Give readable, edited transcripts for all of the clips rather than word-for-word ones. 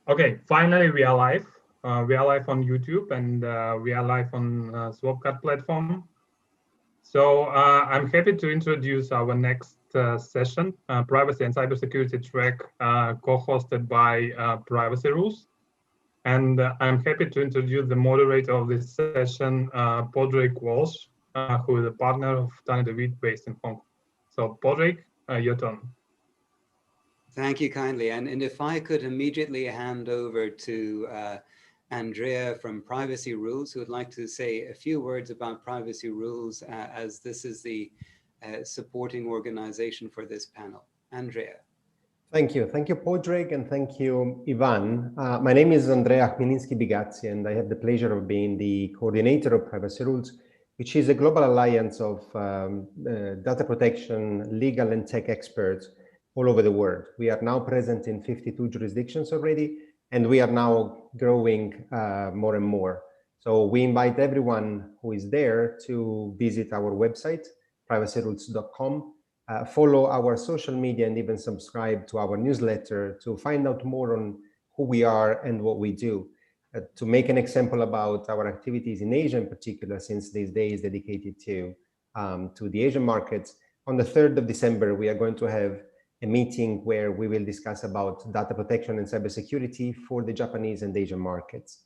Okay, finally we are live. We are live on YouTube and we are live on Swapcat platform. So I'm happy to introduce our next session, Privacy and Cybersecurity track, co-hosted by Privacy Rules. And I'm happy to introduce the moderator of this session, Podrick Walsh, who is a partner of Tani David based in Hong Kong. So Podrick, your turn. Thank you kindly. And if I could immediately hand over to Andrea from Privacy Rules, who would like to say a few words about Privacy Rules, as this is the supporting organization for this panel. Andrea. Thank you. Thank you, Podrick, and thank you, Ivan. My name is Andrea Chmielinski Biggazi, and I have the pleasure of being the coordinator of Privacy Rules, which is a global alliance of data protection, legal, and tech experts all over the world. We are now present in 52 jurisdictions already, and we are now growing more and more. So we invite everyone who is there to visit our website, privacyrules.com, follow our social media, and even subscribe to our newsletter to find out more on who we are and what we do. To make an example about our activities in Asia in particular, since this day is dedicated to the Asian markets, on the 3rd of December, we are going to have a meeting where we will discuss about data protection and cybersecurity for the Japanese and Asian markets.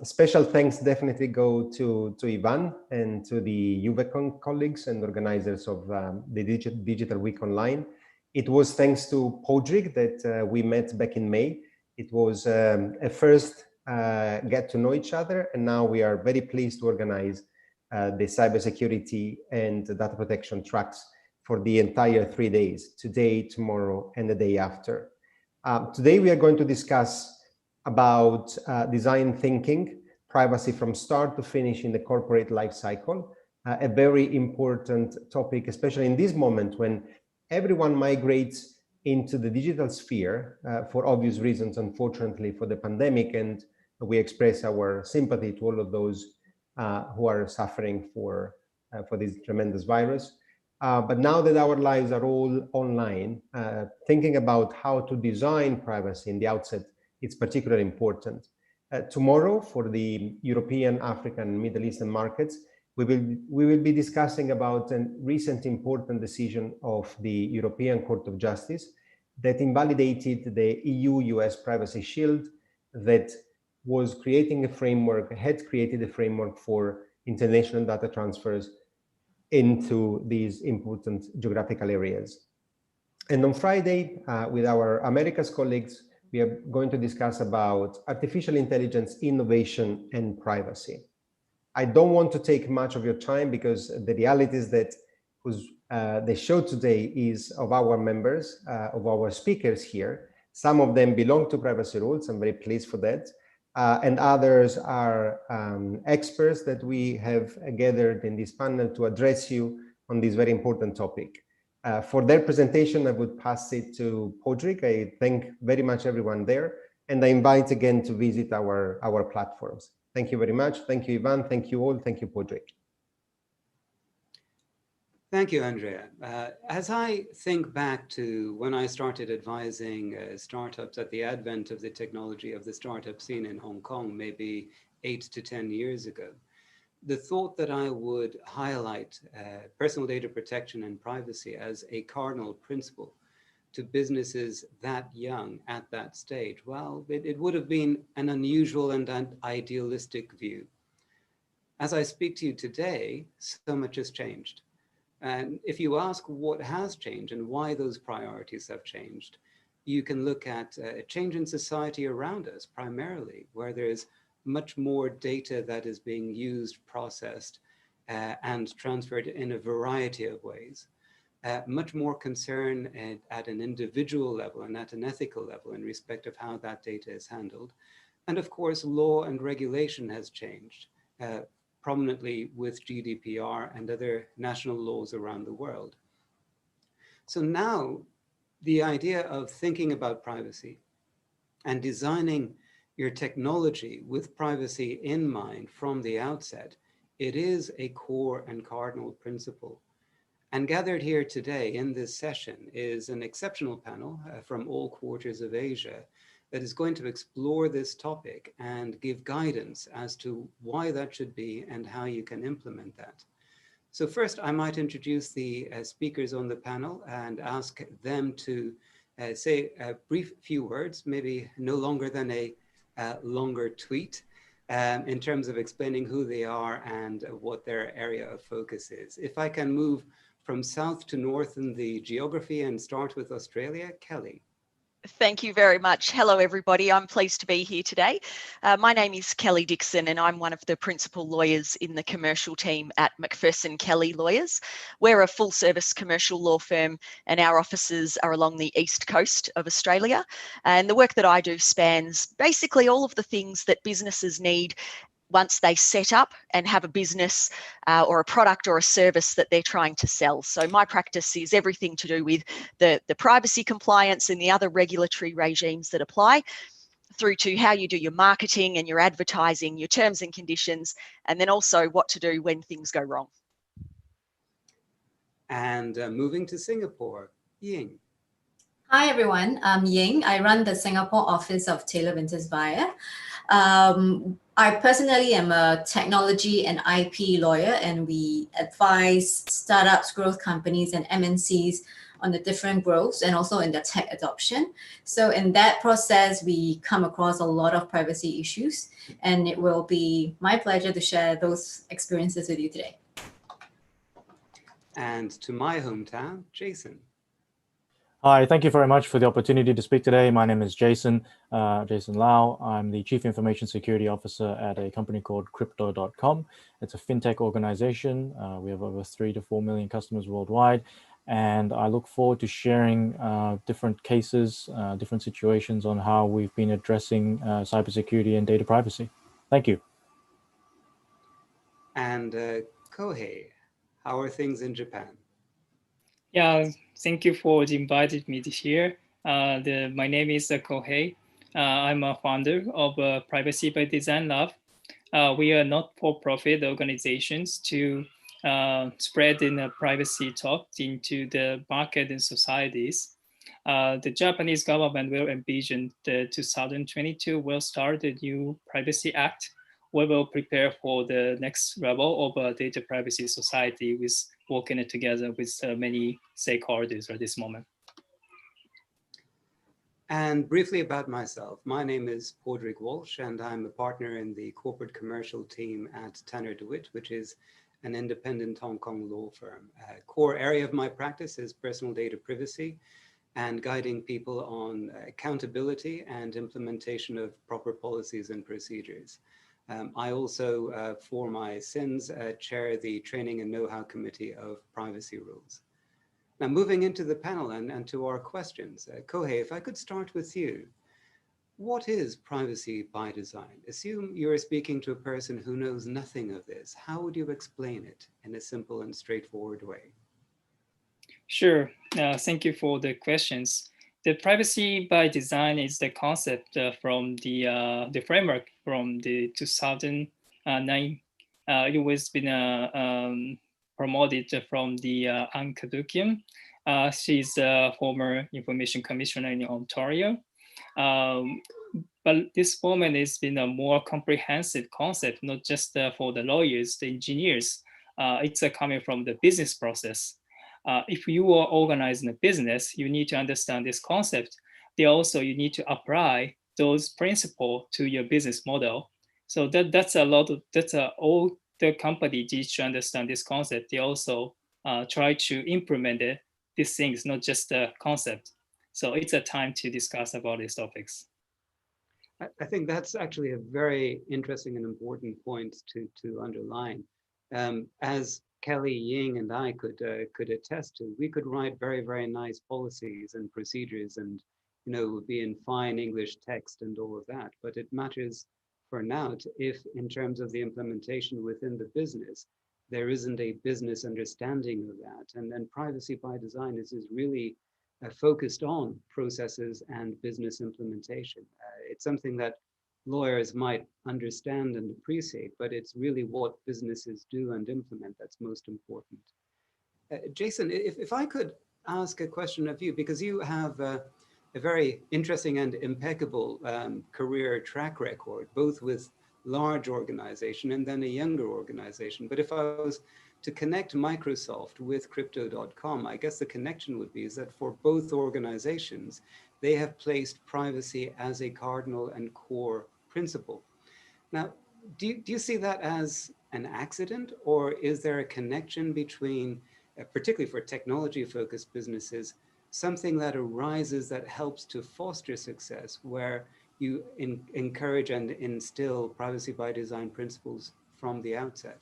Special thanks definitely go to Ivan and to the UVECON colleagues and organizers of the Digital Week Online. It was thanks to Podrick that we met back in May. It was a first get to know each other, and now we are very pleased to organize the cybersecurity and data protection tracks for the entire 3 days, today, tomorrow, and the day after. Today we are going to discuss about design thinking, privacy from start to finish in the corporate life cycle, a very important topic, especially in this moment when everyone migrates into the digital sphere for obvious reasons, unfortunately, for the pandemic, and we express our sympathy to all of those who are suffering for this tremendous virus. But now that our lives are all online, thinking about how to design privacy in the outset, it's particularly important. Tomorrow, for the European, African, Middle Eastern markets, we will be discussing about a recent important decision of the European Court of Justice that invalidated the EU-US Privacy Shield that was creating a framework, had created a framework for international data transfers into these important geographical areas. And on Friday, with our Americas colleagues, we are going to discuss about artificial intelligence, innovation, and privacy. I don't want to take much of your time because the reality is that the show today is of our members, of our speakers here. Some of them belong to Privacy Rules. I'm very pleased for that. And others are experts that we have gathered in this panel to address you on this very important topic. For their presentation, I would pass it to Podrick. I thank very much everyone there, and I invite again to visit our platforms. Thank you very much. Thank you, Ivan. Thank you all. Thank you, Podrick. Thank you, Andrea. As I think back to when I started advising startups at the advent of the technology of the startup scene in Hong Kong, maybe 8 to 10 years ago, the thought that I would highlight personal data protection and privacy as a cardinal principle to businesses that young at that stage, well, it would have been an unusual and an idealistic view. As I speak to you today, so much has changed. And if you ask what has changed and why those priorities have changed, you can look at a change in society around us, primarily, where there's much more data that is being used, processed, and transferred in a variety of ways. Much more concern at an individual level and at an ethical level in respect of how that data is handled. And of course, law and regulation has changed, prominently with GDPR and other national laws around the world. So now the idea of thinking about privacy and designing your technology with privacy in mind from the outset, it is a core and cardinal principle. And gathered here today in this session is an exceptional panel from all quarters of Asia, that is going to explore this topic and give guidance as to why that should be and how you can implement that. So first, I might introduce the speakers on the panel and ask them to say a brief few words, maybe no longer than a longer tweet, in terms of explaining who they are and what their area of focus is. If I can move from south to north in the geography and start with Australia, Kelly. Thank you very much. Hello, everybody. I'm pleased to be here today. My name is Kelly Dickson, and I'm one of the principal lawyers in the commercial team at McPherson Kelly Lawyers. We're a full-service commercial law firm, and our offices are along the east coast of Australia. And the work that I do spans basically all of the things that businesses need once they set up and have a business or a product or a service that they're trying to sell. So my practice is everything to do with the privacy compliance and the other regulatory regimes that apply, through to how you do your marketing and your advertising, your terms and conditions, and then also what to do when things go wrong. And moving to Singapore, Ying. Hi everyone, I'm Ying. I run the Singapore office of Taylor Winters Buyer. I personally am a technology and IP lawyer, and we advise startups, growth companies, and MNCs on the different growths and also in the tech adoption. So in that process, we come across a lot of privacy issues, and it will be my pleasure to share those experiences with you today. And to my hometown, Jason. Hi, thank you very much for the opportunity to speak today. My name is Jason Lau. I'm the Chief Information Security Officer at a company called Crypto.com. It's a fintech organization. We have over 3 to 4 million customers worldwide. And I look forward to sharing different cases, different situations on how we've been addressing cybersecurity and data privacy. Thank you. And Kohei, how are things in Japan? Yeah, thank you for inviting me this year. My name is Kohei. I'm a founder of Privacy by Design Lab. We are not-for-profit organizations to spread in privacy talk into the market and societies. The Japanese government will envision the 2022 will start the new Privacy Act. We will prepare for the next level of data privacy society with working together with many stakeholders at this moment. And briefly about myself, my name is Walsh, and I'm a partner in the corporate commercial team at Tanner DeWitt, which is an independent Hong Kong law firm. A core area of my practice is personal data privacy and guiding people on accountability and implementation of proper policies and procedures. I also, for my sins, chair the Training and Know-How Committee of Privacy Rules. Now, moving into the panel and to our questions. Kohei, if I could start with you. What is privacy by design? Assume you're speaking to a person who knows nothing of this. How would you explain it in a simple and straightforward way? Sure. Thank you for the questions. The privacy by design is the concept from the framework from the 2009. It was been promoted from the Anne Kadukian. She's a former information commissioner in Ontario. But this moment has been a more comprehensive concept, not just for the lawyers, the engineers. It's coming from the business process. If you are organizing a business, you need to understand this concept. Also, you need to apply those principles to your business model. So that's all the company needs to understand this concept. They also try to implement these things, not just the concept. So it's a time to discuss about these topics. I think that's actually a very interesting and important point to underline. As Kelly, Ying, and I could attest to, we could write very, very nice policies and procedures and, you know, be in fine English text and all of that. But it matters for now if, in terms of the implementation within the business, there isn't a business understanding of that. And then privacy by design is really focused on processes and business implementation. It's something that lawyers might understand and appreciate, but it's really what businesses do and implement that's most important. Jason, if I could ask a question of you, because you have a a very interesting and impeccable career track record, both with large organization and then a younger organization. But if I was to connect Microsoft with Crypto.com, I guess the connection would be is that for both organizations, they have placed privacy as a cardinal and core principle. Now, do you see that as an accident, or is there a connection between, particularly for technology-focused businesses, something that arises that helps to foster success, where you encourage and instill privacy by design principles from the outset?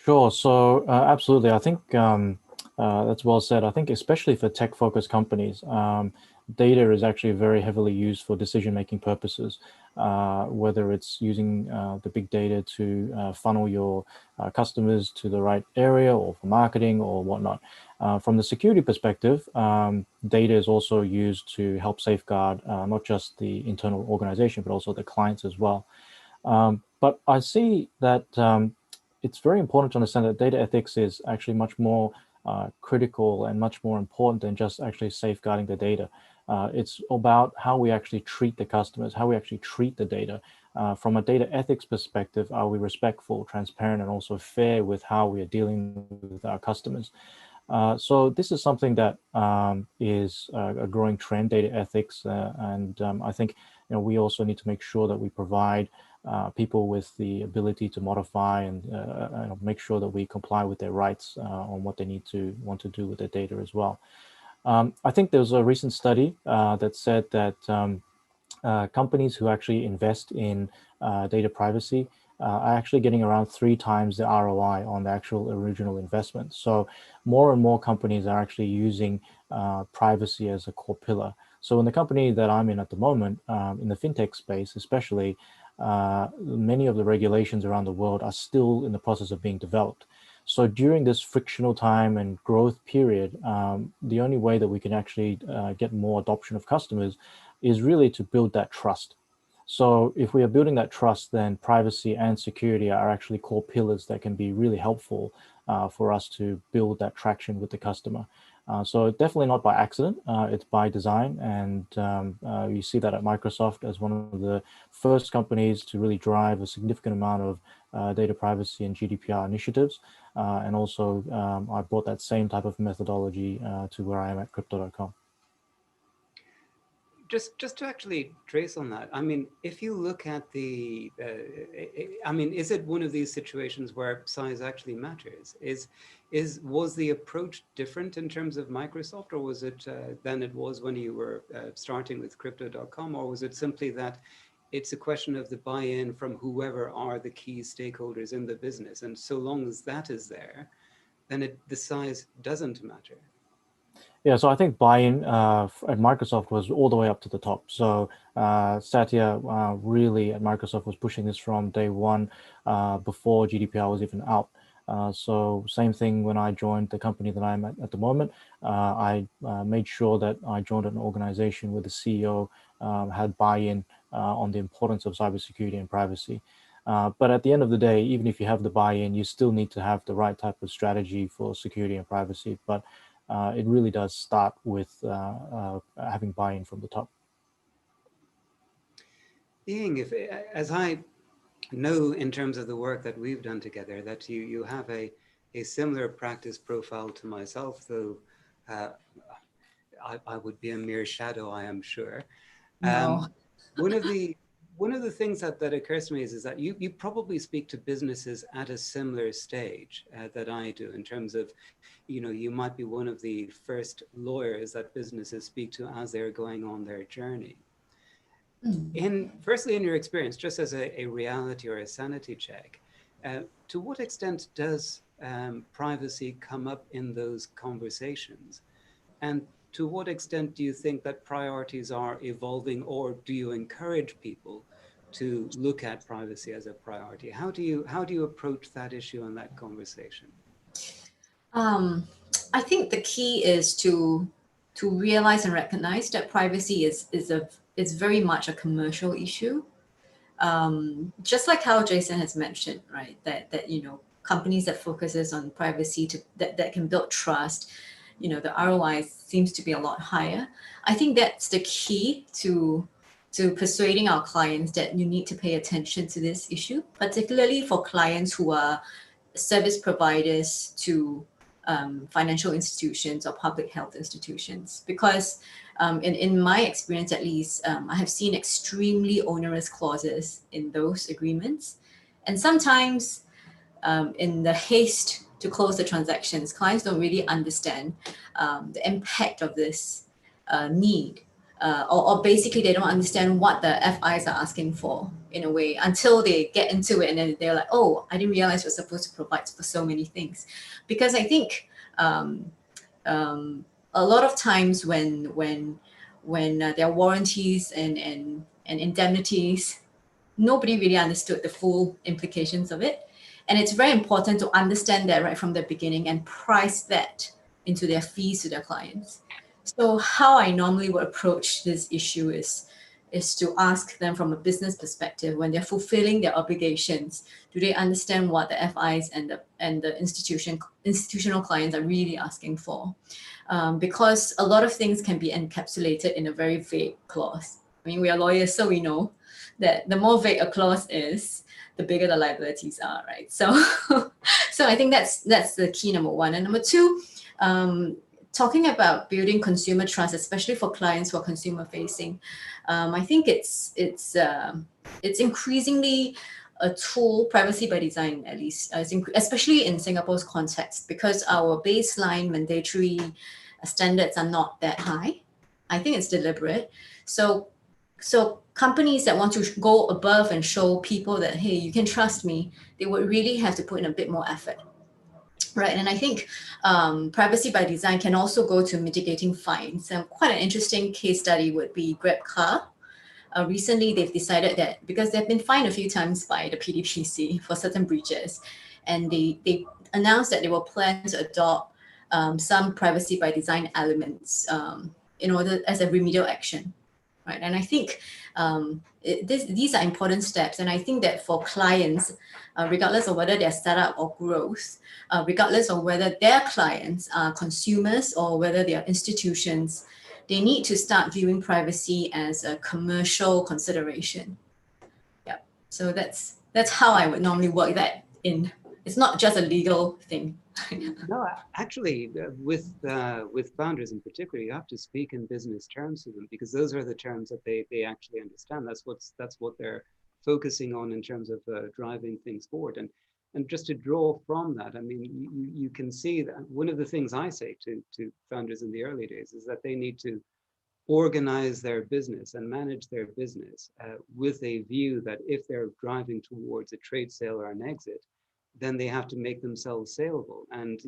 Sure. So absolutely. I think that's well said. I think especially for tech-focused companies, data is actually very heavily used for decision-making purposes, whether it's using the big data to funnel your customers to the right area or for marketing or whatnot. From the security perspective, data is also used to help safeguard not just the internal organization, but also the clients as well. But I see that it's very important to understand that data ethics is actually much more critical and much more important than just actually safeguarding the data. It's about how we actually treat the customers, how we actually treat the data. From a data ethics perspective, are we respectful, transparent, and also fair with how we are dealing with our customers? So this is something that is a growing trend, data ethics, and I think we also need to make sure that we provide people with the ability to modify and make sure that we comply with their rights on what they want to do with their data as well. I think there was a recent study that said that companies who actually invest in data privacy are actually getting around 3 times the ROI on the actual original investment. So more and more companies are actually using privacy as a core pillar. So in the company that I'm in at the moment, in the fintech space especially, many of the regulations around the world are still in the process of being developed. So during this frictional time and growth period, the only way that we can actually get more adoption of customers is really to build that trust. So if we are building that trust, then privacy and security are actually core pillars that can be really helpful for us to build that traction with the customer. So definitely not by accident, it's by design. And you see that at Microsoft as one of the first companies to really drive a significant amount of data privacy and GDPR initiatives. And also I brought that same type of methodology to where I am at Crypto.com. Just to actually trace on that, I mean, if you look at the, I mean, is it one of these situations where size actually matters? Was the approach different in terms of Microsoft, or was it than it was when you were starting with Crypto.com, or was it simply that it's a question of the buy-in from whoever are the key stakeholders in the business, and so long as that is there, then the size doesn't matter? Yeah, so I think buy-in at Microsoft was all the way up to the top. So Satya really at Microsoft was pushing this from day one before GDPR was even out. So same thing when I joined the company that I'm at the moment. I made sure that I joined an organization where the CEO had buy-in on the importance of cybersecurity and privacy. But at the end of the day, even if you have the buy-in, you still need to have the right type of strategy for security and privacy. But it really does start with having buy-in from the top. Ying, as I know in terms of the work that we've done together, that you have a similar practice profile to myself, though I would be a mere shadow, I am sure. No. One of the things that occurs to me is that you probably speak to businesses at a similar stage that I do, in terms of, you might be one of the first lawyers that businesses speak to as they're going on their journey. Firstly, in your experience, just as a reality or a sanity check, to what extent does privacy come up in those conversations? And to what extent do you think that priorities are evolving, or do you encourage people to look at privacy as a priority? How do you approach that issue and that conversation? I think the key is to realize and recognize that privacy is very much a commercial issue. Just like how Jason has mentioned, right? That companies that focuses on privacy that can build trust, the ROI seems to be a lot higher. I think that's the key to persuading our clients that you need to pay attention to this issue, particularly for clients who are service providers to financial institutions or public health institutions. Because in my experience, at least, I have seen extremely onerous clauses in those agreements. And sometimes in the haste to close the transactions, clients don't really understand the impact of this need. Or basically they don't understand what the FIs are asking for in a way until they get into it, and then they're like, oh, I didn't realize we're supposed to provide for so many things. Because I think a lot of times when there are warranties and indemnities, nobody really understood the full implications of it. And it's very important to understand that right from the beginning and price that into their fees to their clients. So how I normally would approach this issue is to ask them from a business perspective, when they're fulfilling their obligations, do they understand what the FIs and the institutional clients are really asking for? Because a lot of things can be encapsulated in a very vague clause. I mean, we are lawyers, so we know that the more vague a clause is, the bigger the liabilities are, right? So, so I think that's the key, number one. And number two, talking about building consumer trust, especially for clients who are consumer facing, I think it's increasingly a tool, privacy by design at least, especially in Singapore's context, because our baseline mandatory standards are not that high. I think it's deliberate. So companies that want to go above and show people that, hey, you can trust me, they would really have to put in a bit more effort. Right, and I think privacy by design can also go to mitigating fines. Quite an interesting case study would be GrabCar. Recently, they've decided that because they've been fined a few times by the PDPC for certain breaches, and they announced that they will plan to adopt some privacy by design elements in order as a remedial action. Right, and I think these are important steps. And I think that for clients, regardless of whether they're startup or growth, regardless of whether their clients are consumers or whether they are institutions, they need to start viewing privacy as a commercial consideration. Yeah, so that's how I would normally work that in. It's not just a legal thing. No, actually, with founders in particular, you have to speak in business terms to them, because those are the terms that they actually understand. That's what they're focusing on in terms of driving things forward. And just to draw from that, I mean, you can see that one of the things I say to founders in the early days is that they need to organize their business and manage their business with a view that if they're driving towards a trade sale or an exit, then they have to make themselves saleable. And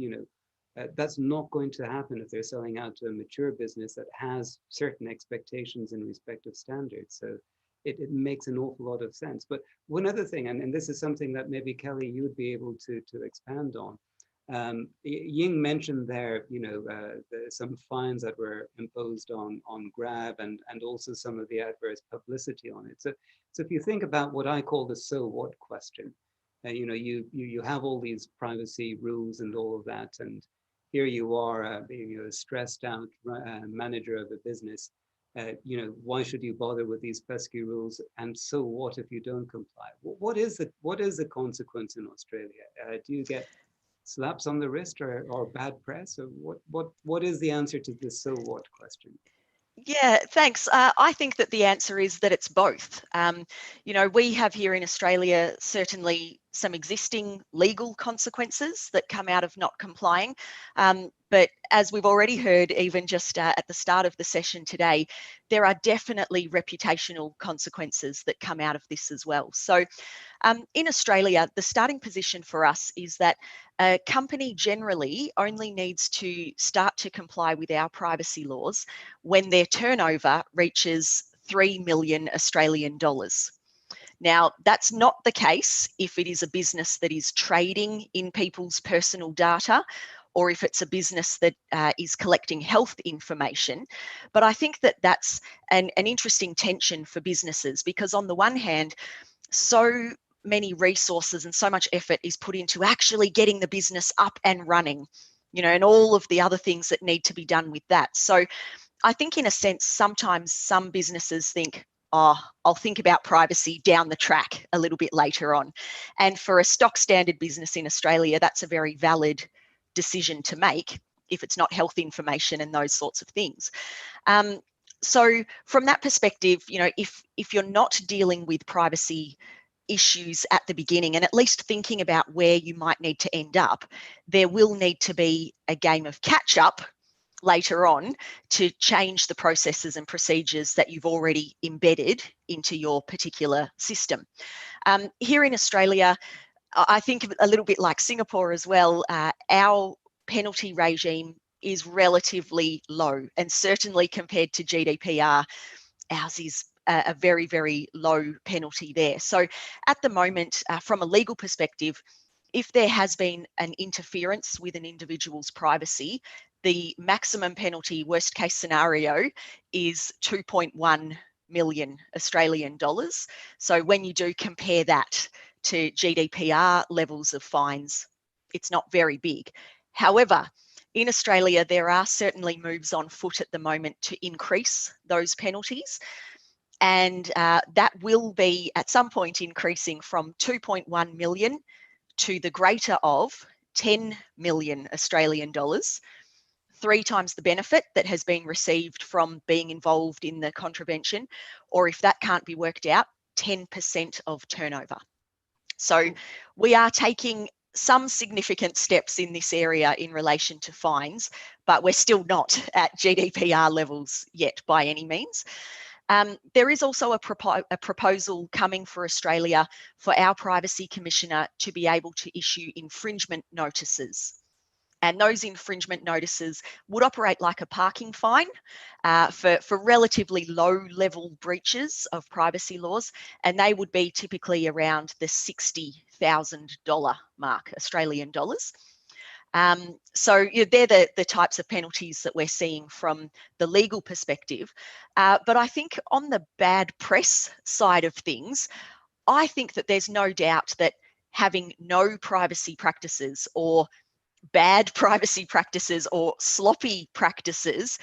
that's not going to happen if they're selling out to a mature business that has certain expectations in respect of standards. So it makes an awful lot of sense. But one other thing, and this is something that maybe Kelly, you would be able to expand on. Ying mentioned there, some fines that were imposed on Grab and also some of the adverse publicity on it. So if you think about what I call the so what question, you have all these privacy rules and all of that, and here you are being a stressed out manager of a business. Why should you bother with these pesky rules? And so what if you don't comply? What is the consequence in Australia? Do you get slaps on the wrist or bad press? Or what is the answer to this so what question? Yeah, thanks. I think that the answer is that it's both. We have here in Australia certainly some existing legal consequences that come out of not complying. But as we've already heard, even just at the start of the session today, there are definitely reputational consequences that come out of this as well. So in Australia, the starting position for us is that a company generally only needs to start to comply with our privacy laws when their turnover reaches 3 million Australian dollars. Now, that's not the case if it is a business that is trading in people's personal data, or if it's a business that is collecting health information. But I think that that's an interesting tension for businesses, because on the one hand, so many resources and so much effort is put into actually getting the business up and running. you know, and all of the other things that need to be done with that. So I think in a sense, sometimes some businesses think, oh, I'll think about privacy down the track a little bit later on. And for a stock standard business in Australia, that's a very valid decision to make if it's not health information and those sorts of things. So from that perspective, you know, if you're not dealing with privacy issues at the beginning and at least thinking about where you might need to end up, there will need to be a game of catch up later on to change the processes and procedures that you've already embedded into your particular system. Here in Australia, I think a little bit like Singapore as well, our penalty regime is relatively low, and certainly compared to GDPR, ours is a very, very low penalty there. So at the moment, from a legal perspective, if there has been an interference with an individual's privacy, the maximum penalty, worst case scenario, is 2.1 million Australian dollars. So when you do compare that to GDPR levels of fines, it's not very big. However, in Australia, there are certainly moves on foot at the moment to increase those penalties. And that will be at some point increasing from 2.1 million to the greater of 10 million Australian dollars, 3 times the benefit that has been received from being involved in the contravention, or if that can't be worked out, 10% of turnover. So we are taking some significant steps in this area in relation to fines, but we're still not at GDPR levels yet by any means. There is also a proposal coming for Australia for our Privacy Commissioner to be able to issue infringement notices. And those infringement notices would operate like a parking fine for relatively low-level breaches of privacy laws, and they would be typically around the $60,000 mark, Australian dollars. So they're the types of penalties that we're seeing from the legal perspective. But I think on the bad press side of things, I think that there's no doubt that having no privacy practices or bad privacy practices or sloppy practices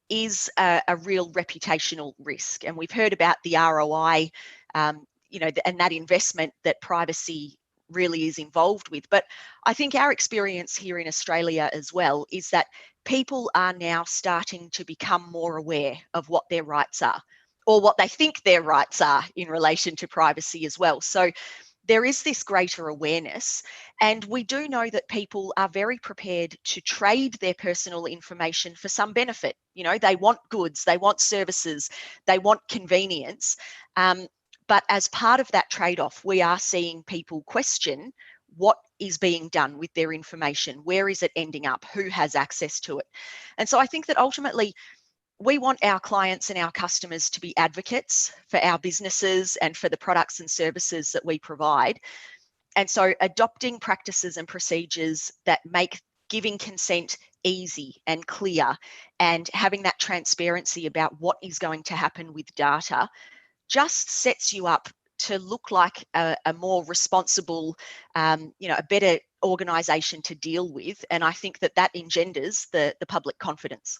is a real reputational risk. And we've heard about the ROI, you know, and that investment that privacy really is involved with. But I think our experience here in Australia as well is that people are now starting to become more aware of what their rights are, or what they think their rights are in relation to privacy as well. So there is this greater awareness, and we do know that people are very prepared to trade their personal information for some benefit. You know, they want goods, they want services, they want convenience. But as part of that trade-off, we are seeing people question what is being done with their information, where is it ending up, who has access to it. And so I think that ultimately, we want our clients and our customers to be advocates for our businesses and for the products and services that we provide. And so adopting practices and procedures that make giving consent easy and clear, and having that transparency about what is going to happen with data, just sets you up to look like a more responsible, you know, a better organisation to deal with. And I think that that engenders the public confidence.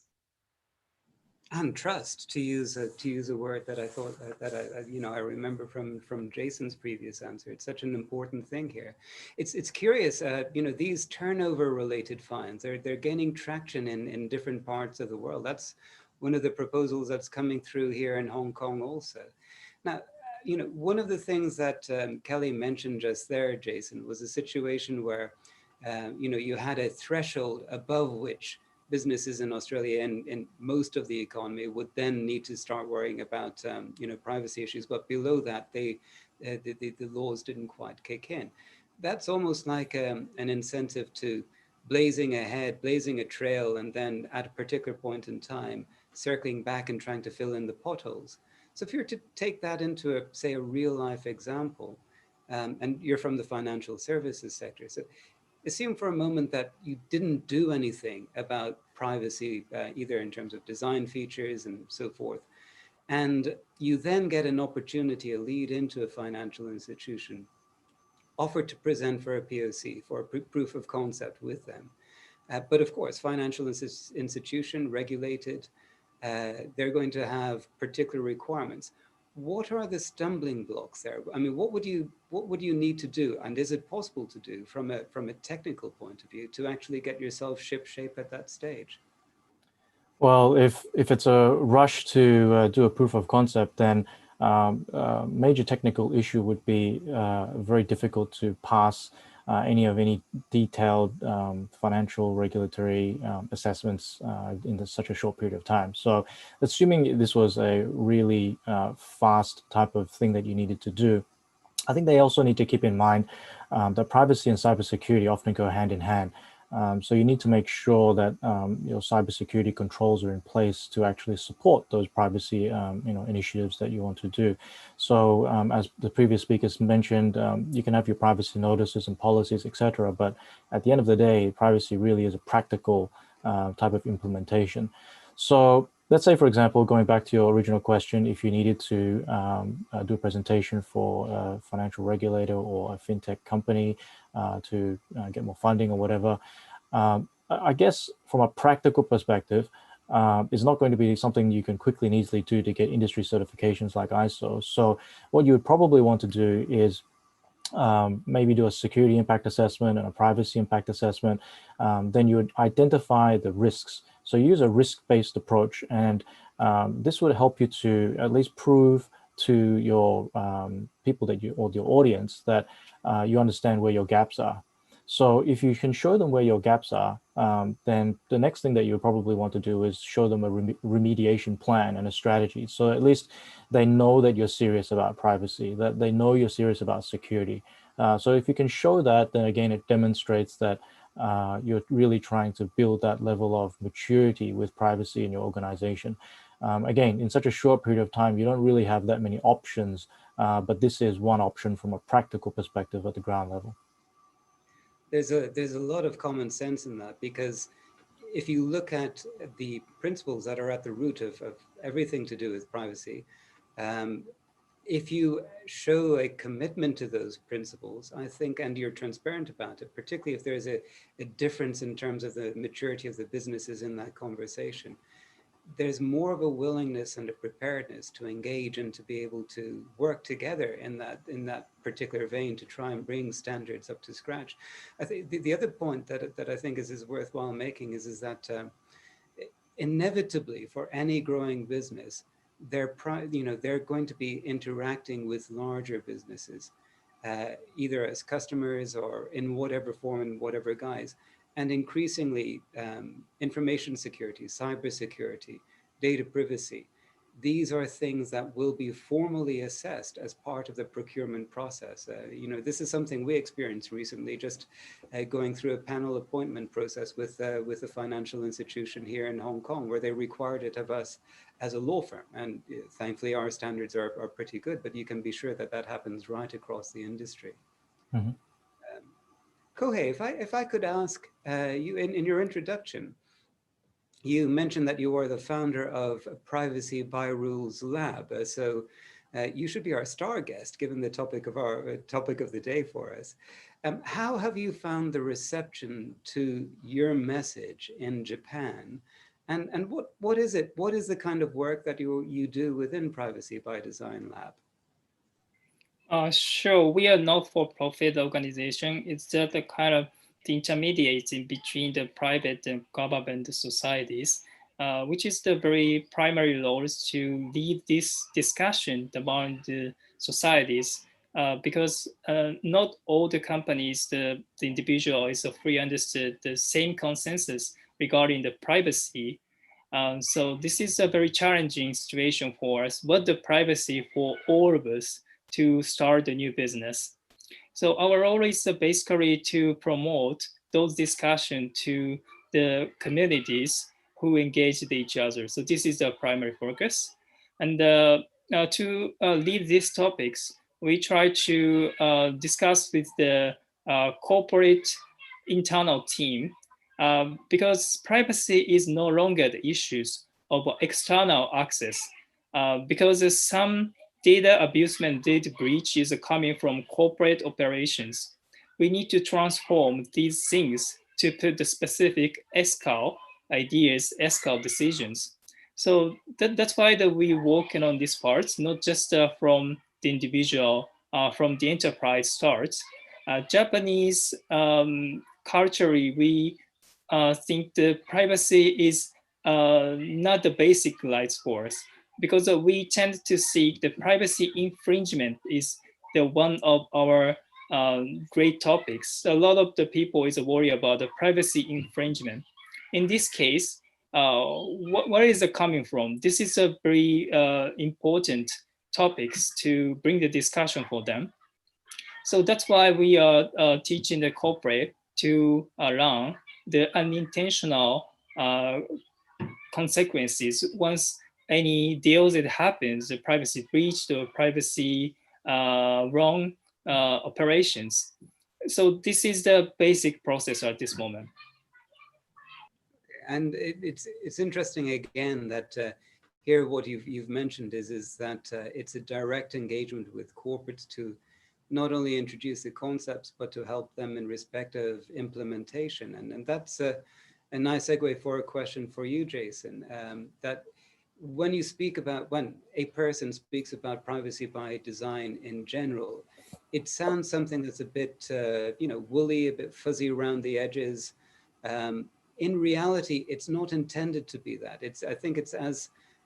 And trust, to use a word that I thought that I remember from Jason's previous answer. It's such an important thing here. It's curious, you know, these turnover related fines, they're gaining traction in different parts of the world. That's one of the proposals that's coming through here in Hong Kong also. Now, you know, one of the things that Kelly mentioned just there, Jason, was a situation where you know, you had a threshold above which businesses in Australia and most of the economy would then need to start worrying about, you know, privacy issues. But below that, the laws didn't quite kick in. That's almost like an incentive to blazing ahead, blazing a trail, and then at a particular point in time, circling back and trying to fill in the potholes. So if you were to take that into, say, a real life example, and you're from the financial services sector, so assume for a moment that you didn't do anything about privacy, either in terms of design features and so forth, and you then get an opportunity, a lead into a financial institution, offered to present for a POC, for a proof of concept with them. But of course, financial institution regulated, they're going to have particular requirements. What are the stumbling blocks there? I mean, what would you need to do, and is it possible to do from a technical point of view to actually get yourself ship shape at that stage? Well, if it's a rush to do a proof of concept, then major technical issue would be very difficult to pass any detailed financial regulatory assessments in such a short period of time. So assuming this was a really fast type of thing that you needed to do, I think they also need to keep in mind that privacy and cybersecurity often go hand in hand. So you need to make sure that your cybersecurity controls are in place to actually support those privacy initiatives that you want to do. So as the previous speakers mentioned, you can have your privacy notices and policies, etc. But at the end of the day, privacy really is a practical type of implementation. So let's say, for example, going back to your original question, if you needed to do a presentation for a financial regulator or a fintech company to get more funding or whatever, I guess from a practical perspective, it's not going to be something you can quickly and easily do to get industry certifications like ISO. So what you would probably want to do is maybe do a security impact assessment and a privacy impact assessment. Then you would identify the risks. So use a risk-based approach, and this would help you to at least prove to your people or your audience that you understand where your gaps are. So if you can show them where your gaps are, then the next thing that you probably want to do is show them a remediation plan and a strategy. So at least they know that you're serious about privacy, that they know you're serious about security. So if you can show that, then again, it demonstrates that you're really trying to build that level of maturity with privacy in your organization. Again, in such a short period of time, you don't really have that many options, but this is one option from a practical perspective at the ground level. There's a lot of common sense in that, because if you look at the principles that are at the root of everything to do with privacy, if you show a commitment to those principles, I think, and you're transparent about it, particularly if there's a difference in terms of the maturity of the businesses in that conversation, there's more of a willingness and a preparedness to engage and to be able to work together in that particular vein to try and bring standards up to scratch. I think the other point that I think is worthwhile making is that inevitably for any growing business, they're going to be interacting with larger businesses, either as customers or in whatever form, in whatever guise. And increasingly, information security, cybersecurity, data privacy, these are things that will be formally assessed as part of the procurement process. This is something we experienced recently, just going through a panel appointment process with a financial institution here in Hong Kong, where they required it of us as a law firm. And thankfully, our standards are pretty good, but you can be sure that happens right across the industry. Mm-hmm. Kohei, if I could ask you, in your introduction, you mentioned that you are the founder of Privacy by Rules Lab. So you should be our star guest, given the topic of the day for us. How have you found the reception to your message in Japan? And what is it? What is the kind of work that you do within Privacy by Design Lab? Sure, we are not for-profit organization. It's just a kind of the intermediate in between the private and government societies, which is the very primary roles to lead this discussion among the societies, because not all the companies, the individual is free understood the same consensus regarding the privacy. So this is a very challenging situation for us. What the privacy for all of us to start a new business. So our role is basically to promote those discussions to the communities who engage with each other. So this is the primary focus. And to lead these topics, we try to discuss with the corporate internal team, because privacy is no longer the issues of external access, because some data abusement, data breach is coming from corporate operations. We need to transform these things to put the specific SCAL ideas, SCAL decisions. So that's why that we're working on these parts, not just from the individual, from the enterprise starts. Japanese culturally, we think the privacy is not the basic rights for us, because we tend to see the privacy infringement is the one of our great topics. A lot of the people is worried about the privacy infringement. In this case, where is it coming from? This is a very important topics to bring the discussion for them. So that's why we are teaching the corporate to learn the unintentional consequences once any deals that happens, the privacy breach, the privacy wrong operations. So this is the basic process at this moment. And it's interesting again that here what you've mentioned is that it's a direct engagement with corporates to not only introduce the concepts, but to help them in respect of implementation. And that's a nice segue for a question for you, Jason, that when you speak about, when a person speaks about privacy by design in general, it sounds something that's a bit, woolly, a bit fuzzy around the edges. In reality, it's not intended to be that. I think it's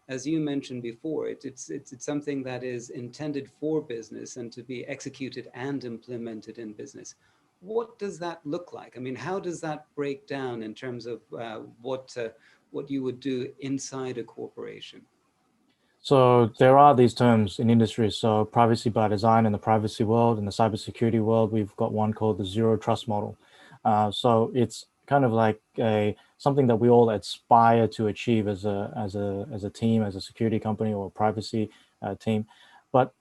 as you mentioned before, it's something that is intended for business and to be executed and implemented in business. What does that look like? I mean, how does that break down in terms of what you would do inside a corporation? So there are these terms in industry. So privacy by design in the privacy world, in the cybersecurity world, we've got one called the zero trust model. So it's kind of like something that we all aspire to achieve as a team, as a security company or a privacy team, but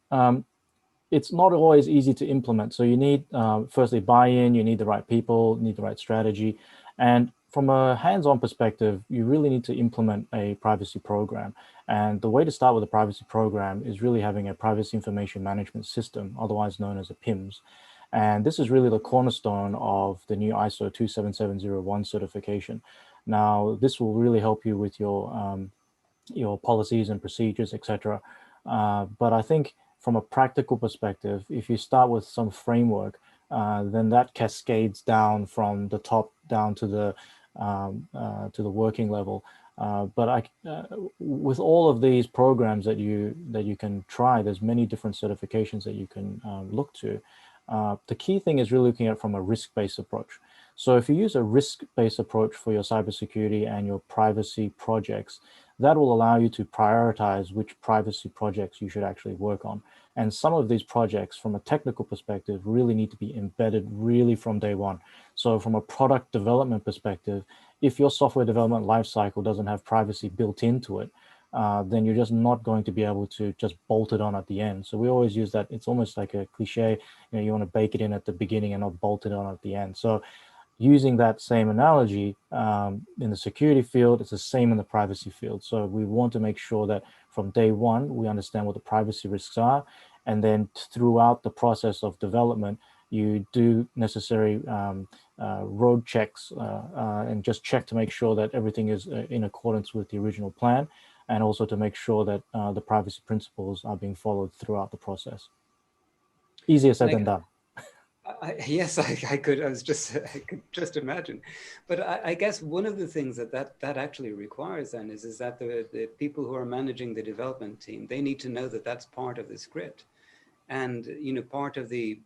it's not always easy to implement. So you need firstly buy-in, you need the right people, you need the right strategy, and from a hands-on perspective, you really need to implement a privacy program. And the way to start with a privacy program is really having a privacy information management system, otherwise known as a PIMS. And this is really the cornerstone of the new ISO 27701 certification. Now, this will really help you with your policies and procedures, etc. But I think from a practical perspective, if you start with some framework, then that cascades down from the top down to the working level. But with all of these programs that you can try, there's many different certifications that you can look to. The key thing is really looking at it from a risk-based approach. So if you use a risk-based approach for your cybersecurity and your privacy projects, that will allow you to prioritize which privacy projects you should actually work on. And some of these projects, from a technical perspective, really need to be embedded really from day one. So from a product development perspective, if your software development lifecycle doesn't have privacy built into it, then you're just not going to be able to just bolt it on at the end. So we always use that. It's almost like a cliche, you want to bake it in at the beginning and not bolt it on at the end. So using that same analogy in the security field, it's the same in the privacy field. So we want to make sure that from day one, we understand what the privacy risks are. And then throughout the process of development, you do necessary road checks and just check to make sure that everything is in accordance with the original plan, and also to make sure that the privacy principles are being followed throughout the process. Easier said than done. Yes, I could just imagine. But I guess one of the things that actually requires then is that the people who are managing the development team, they need to know that that's part of the script. And, part of the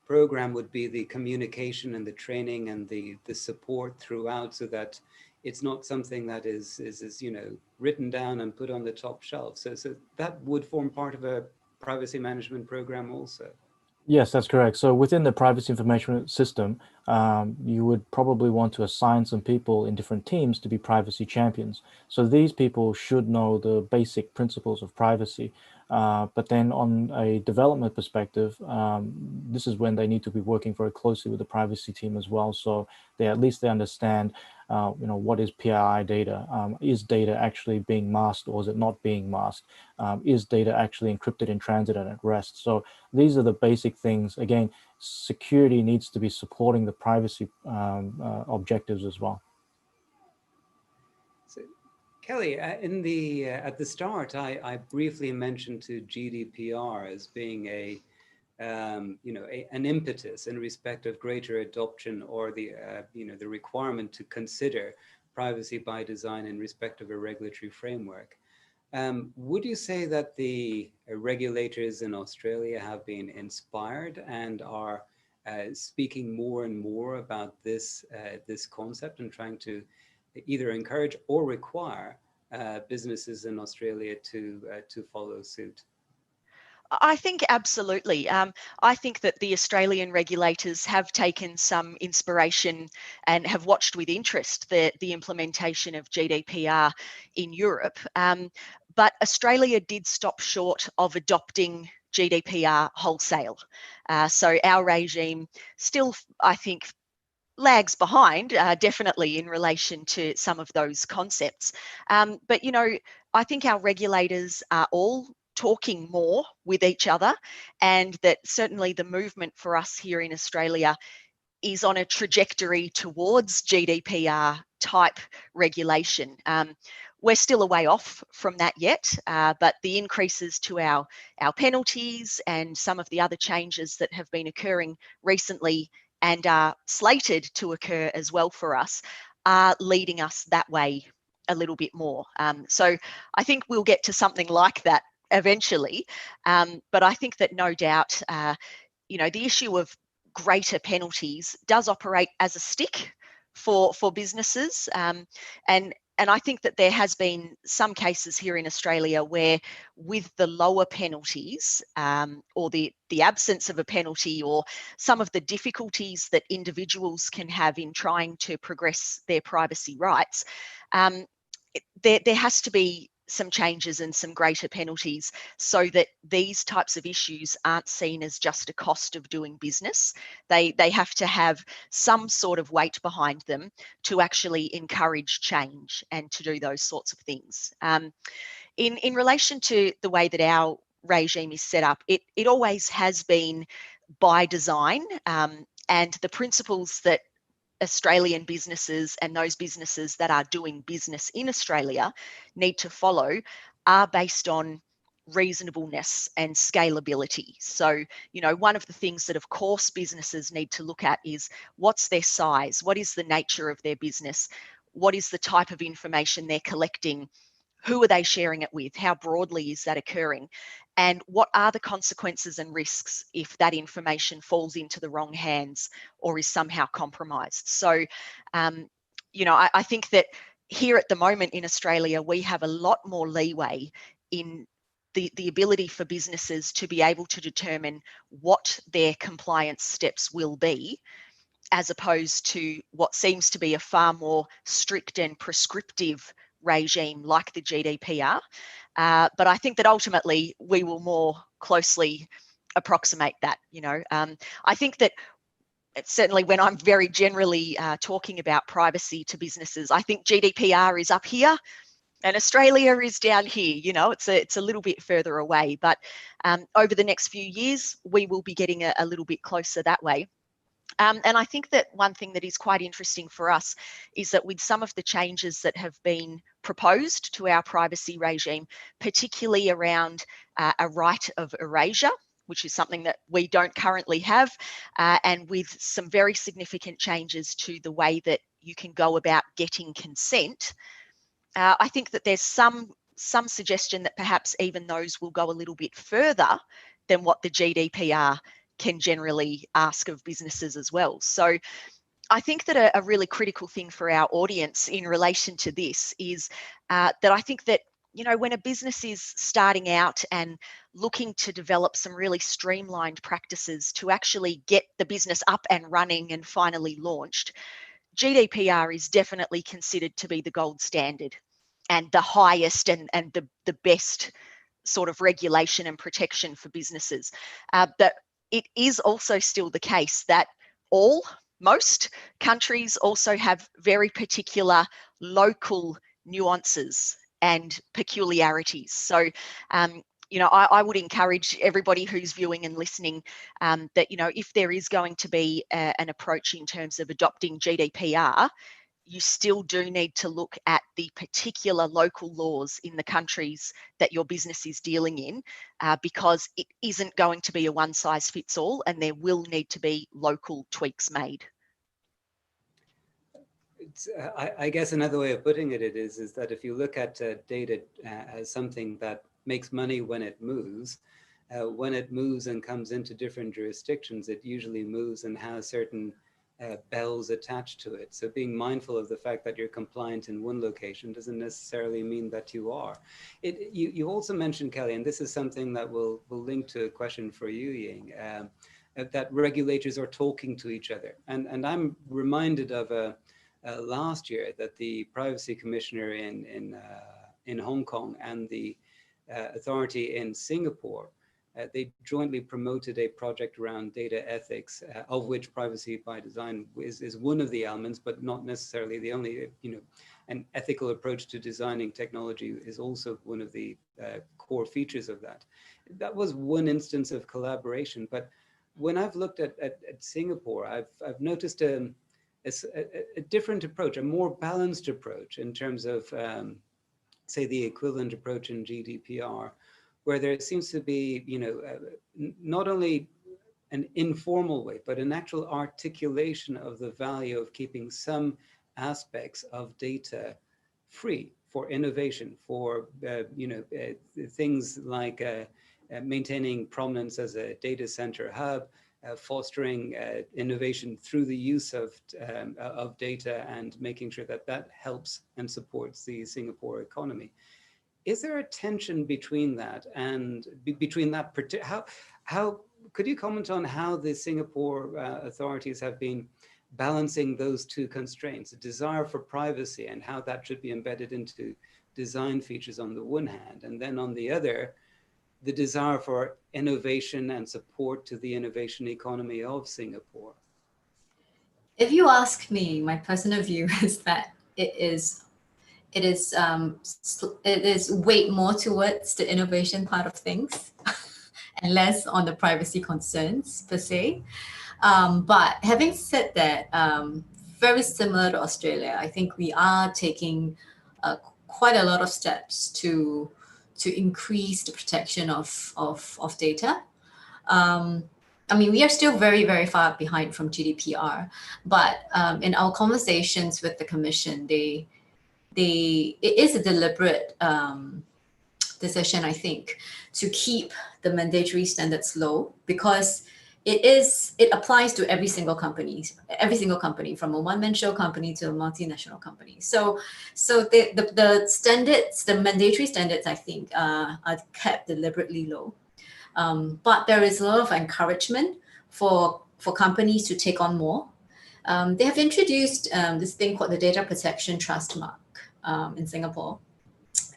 program would be the communication and the training and the support throughout, so that it's not something that is written down and put on the top shelf. So that would form part of a privacy management program also. Yes, that's correct. So within the privacy information system, you would probably want to assign some people in different teams to be privacy champions. So these people should know the basic principles of privacy. But then on a development perspective, this is when they need to be working very closely with the privacy team as well. So at least they understand, what is PII data? Is data actually being masked, or is it not being masked? Is data actually encrypted in transit and at rest? So these are the basic things. Again, security needs to be supporting the privacy objectives as well. So, Kelly, at the start, I briefly mentioned to GDPR as being an impetus in respect of greater adoption, or the requirement to consider privacy by design in respect of a regulatory framework. Would you say that the regulators in Australia have been inspired and are speaking more and more about this concept and trying to either encourage or require businesses in Australia to follow suit? I think absolutely. I think that the Australian regulators have taken some inspiration and have watched with interest the implementation of GDPR in Europe. But Australia did stop short of adopting GDPR wholesale. So our regime still, I think, lags behind, definitely in relation to some of those concepts. But, I think our regulators are all talking more with each other, and that certainly the movement for us here in Australia is on a trajectory towards GDPR type regulation. We're still a way off from that yet, but the increases to our penalties and some of the other changes that have been occurring recently and are slated to occur as well for us are leading us that way a little bit more. So I think we'll get to something like that eventually. But I think that no doubt, the issue of greater penalties does operate as a stick for businesses. And I think that there has been some cases here in Australia where, with the lower penalties, or the absence of a penalty, or some of the difficulties that individuals can have in trying to progress their privacy rights, there has to be some changes and some greater penalties so that these types of issues aren't seen as just a cost of doing business. They have to have some sort of weight behind them to actually encourage change and to do those sorts of things. In relation to the way that our regime is set up, it always has been by design, and the principles that Australian businesses and those businesses that are doing business in Australia need to follow are based on reasonableness and scalability. So, one of the things that, of course, businesses need to look at is what's their size, what is the nature of their business, what is the type of information they're collecting, who are they sharing it with, how broadly is that occurring, and what are the consequences and risks if that information falls into the wrong hands or is somehow compromised. So, I think that here at the moment in Australia, we have a lot more leeway in the ability for businesses to be able to determine what their compliance steps will be, as opposed to what seems to be a far more strict and prescriptive regime like the GDPR. But I think that ultimately we will more closely approximate that. I think that certainly when I'm very generally talking about privacy to businesses, I think GDPR is up here and Australia is down here. It's a little bit further away, but over the next few years, we will be getting a little bit closer that way. And I think that one thing that is quite interesting for us is that with some of the changes that have been proposed to our privacy regime, particularly around a right of erasure, which is something that we don't currently have, and with some very significant changes to the way that you can go about getting consent, I think that there's some suggestion that perhaps even those will go a little bit further than what the GDPR can generally ask of businesses as well. So I think that a really critical thing for our audience in relation to this is that I think that, when a business is starting out and looking to develop some really streamlined practices to actually get the business up and running and finally launched, GDPR is definitely considered to be the gold standard and the highest and the best sort of regulation and protection for businesses. That it is also still the case that most countries also have very particular local nuances and peculiarities. So, I would encourage everybody who's viewing and listening that, if there is going to be an approach in terms of adopting GDPR, you still do need to look at the particular local laws in the countries that your business is dealing in, because it isn't going to be a one size fits all, and there will need to be local tweaks made. I guess another way of putting it is that if you look at data as something that makes money when it moves and comes into different jurisdictions, it usually moves and has certain bells attached to it. So being mindful of the fact that you're compliant in one location doesn't necessarily mean that you are. You also mentioned, Kelly, and this is something that will link to a question for you, Ying, that regulators are talking to each other. And I'm reminded of last year that the Privacy Commissioner in Hong Kong and the authority in Singapore, they jointly promoted a project around data ethics, of which privacy by design is one of the elements, but not necessarily the only. An ethical approach to designing technology is also one of the core features of that. That was one instance of collaboration. But when I've looked at Singapore, I've noticed a different approach, a more balanced approach in terms of, say, the equivalent approach in GDPR, where there seems to be, not only an informal way, but an actual articulation of the value of keeping some aspects of data free for innovation, for things like maintaining prominence as a data center hub, fostering innovation through the use of data, and making sure that helps and supports the Singapore economy. Is there a tension between that and between that? How could you comment on how the Singapore authorities have been balancing those two constraints, a desire for privacy and how that should be embedded into design features on the one hand, and then on the other, the desire for innovation and support to the innovation economy of Singapore? If you ask me, my personal view is that it is weight more towards the innovation part of things and less on the privacy concerns per se. But having said that, very similar to Australia, I think we are taking quite a lot of steps to increase the protection of data. We are still very, very far behind from GDPR, but in our conversations with the Commission, it is a deliberate decision, I think, to keep the mandatory standards low, because it applies to every single company from a one-man show company to a multinational company. So the standards, the mandatory standards, I think, are kept deliberately low. But there is a lot of encouragement for companies to take on more. They have introduced this thing called the Data Protection Trust Mark in Singapore.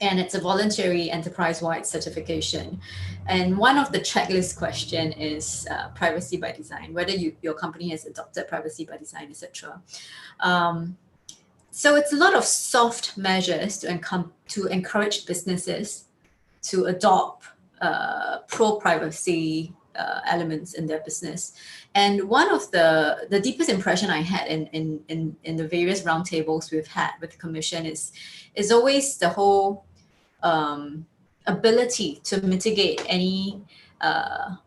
And it's a voluntary enterprise-wide certification. And one of the checklist question is privacy by design, whether your company has adopted privacy by design, etc. So it's a lot of soft measures to encourage businesses to adopt pro-privacy elements in their business. And one of the deepest impression I had in the various roundtables we've had with the Commission is always the whole ability to mitigate any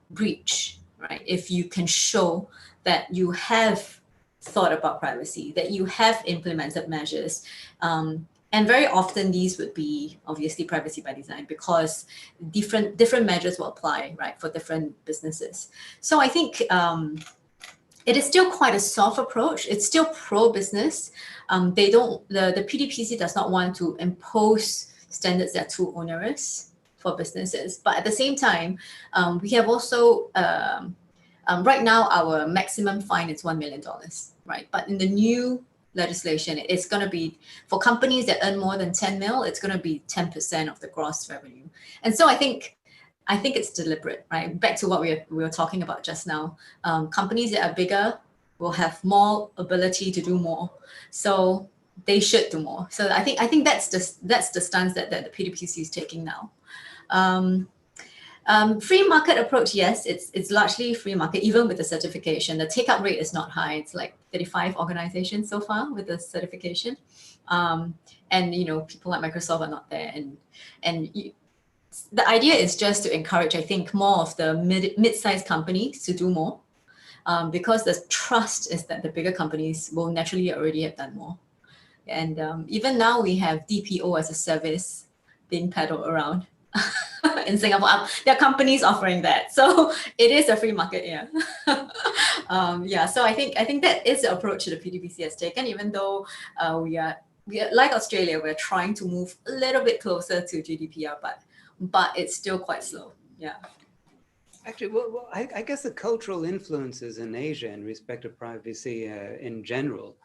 breach, right? If you can show that you have thought about privacy, that you have implemented measures. And very often these would be obviously privacy by design, because different measures will apply, right, for different businesses. So I think it is still quite a soft approach. It's still pro-business. The PDPC does not want to impose standards that are too onerous for businesses. But at the same time, we have also, right now, our maximum fine is $1 million, right? But in the new legislation, it's going to be, for companies that earn more than 10 mil, it's going to be 10% of the gross revenue. And so I think it's deliberate, right? Back to what we were talking about just now. Companies that are bigger will have more ability to do more, so they should do more. So I think that's the stance that the PwC is taking now. Free market approach, yes, it's largely free market, even with the certification. The take-up rate is not high. It's like 35 organizations so far with the certification. And people like Microsoft are not there. The idea is just to encourage, I think, more of the mid-sized companies to do more, because the trust is that the bigger companies will naturally already have done more. And even now we have DPO as a service being peddled around in Singapore. There are companies offering that, so it is a free market. Yeah. So I think that is the approach the PwC has taken. Even though we are like Australia, we're trying to move a little bit closer to GDPR, but it's still quite slow. Yeah. Actually, well, I guess the cultural influences in Asia in respect of privacy in general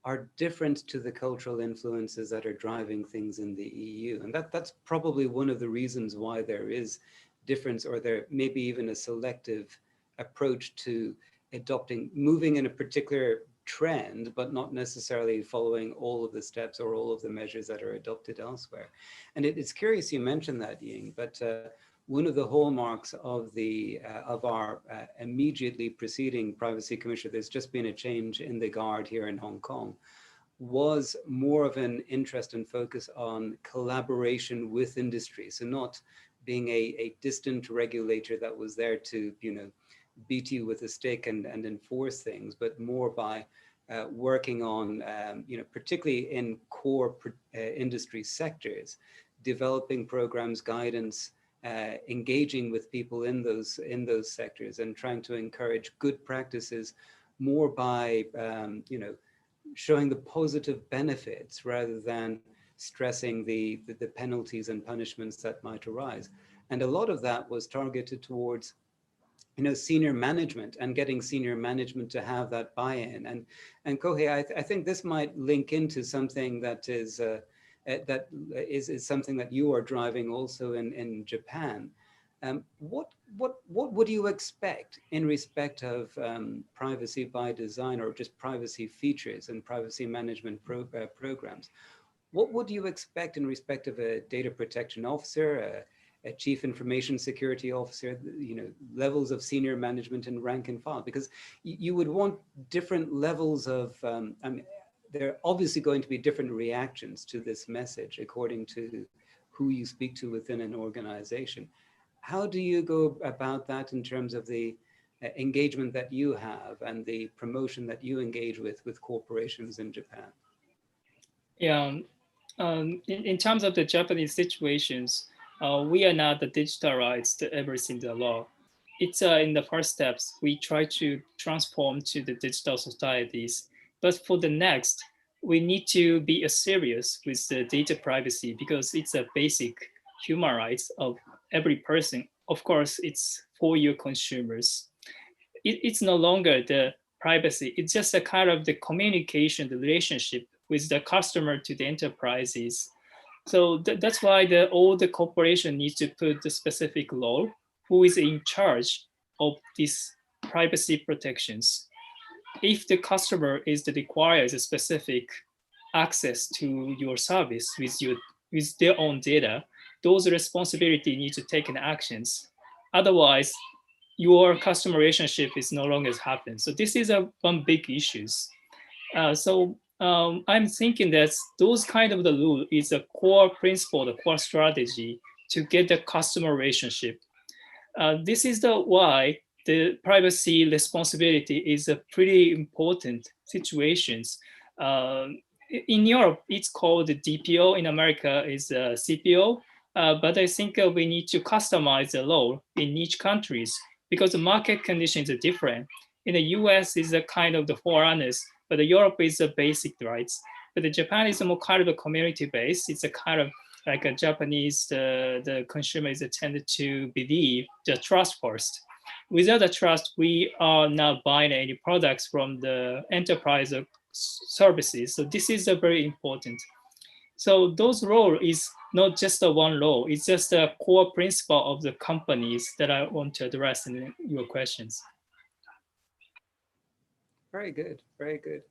are different to the cultural influences that are driving things in the EU. And that's probably one of the reasons why there is difference, or there may be even a selective approach to moving in a particular trend, but not necessarily following all of the steps or all of the measures that are adopted elsewhere. And it's curious you mentioned that, Ying, but one of the hallmarks of our immediately preceding Privacy Commissioner, there's just been a change in the guard here in Hong Kong, was more of an interest and focus on collaboration with industry. So not being a distant regulator that was there to, beat you with a stick and enforce things, but more by working on, particularly in core industry sectors, developing programs, guidance, engaging with people in those sectors, and trying to encourage good practices more by showing the positive benefits rather than stressing the penalties and punishments that might arise. And a lot of that was targeted towards senior management and getting senior management to have that buy-in. And Kohei, I think this might link into something that is something that you are driving also in Japan. What would you expect in respect of privacy by design, or just privacy features and privacy management programs? What would you expect in respect of a data protection officer, a chief information security officer, levels of senior management and rank and file? Because you would want different levels of, there are obviously going to be different reactions to this message according to who you speak to within an organization. How do you go about that in terms of the engagement that you have and the promotion that you engage with corporations in Japan? Yeah, in terms of the Japanese situations, we are not digitalized everything the law. It's in the first steps, we try to transform to the digital societies. But for the next, we need to be serious with the data privacy, because it's a basic human rights of every person. Of course, it's for your consumers. It's no longer the privacy. It's just a kind of the communication, the relationship with the customer to the enterprises. So that's why all the corporation needs to put the specific law who is in charge of these privacy protections. If the customer requires a specific access to your service with their own data, those responsibilities need to take in actions. Otherwise, your customer relationship is no longer happen. So this is one big issues. I'm thinking that those kind of the rule is a core principle, the core strategy to get the customer relationship. This is why the privacy responsibility is a pretty important situations. In Europe, it's called the DPO. In America, is CPO. But I think we need to customize the law in each countries, because the market conditions are different. In the US is a kind of the forerunners, but Europe is a basic rights. But the Japan is a more kind of a community based. It's a kind of like a Japanese, the consumers tended to believe the trust first. Without the trust, we are not buying any products from the enterprise or services. So this is a very important. So those role is not just a one role, it's just a core principle of the companies that I want to address in your questions. Very good, very good.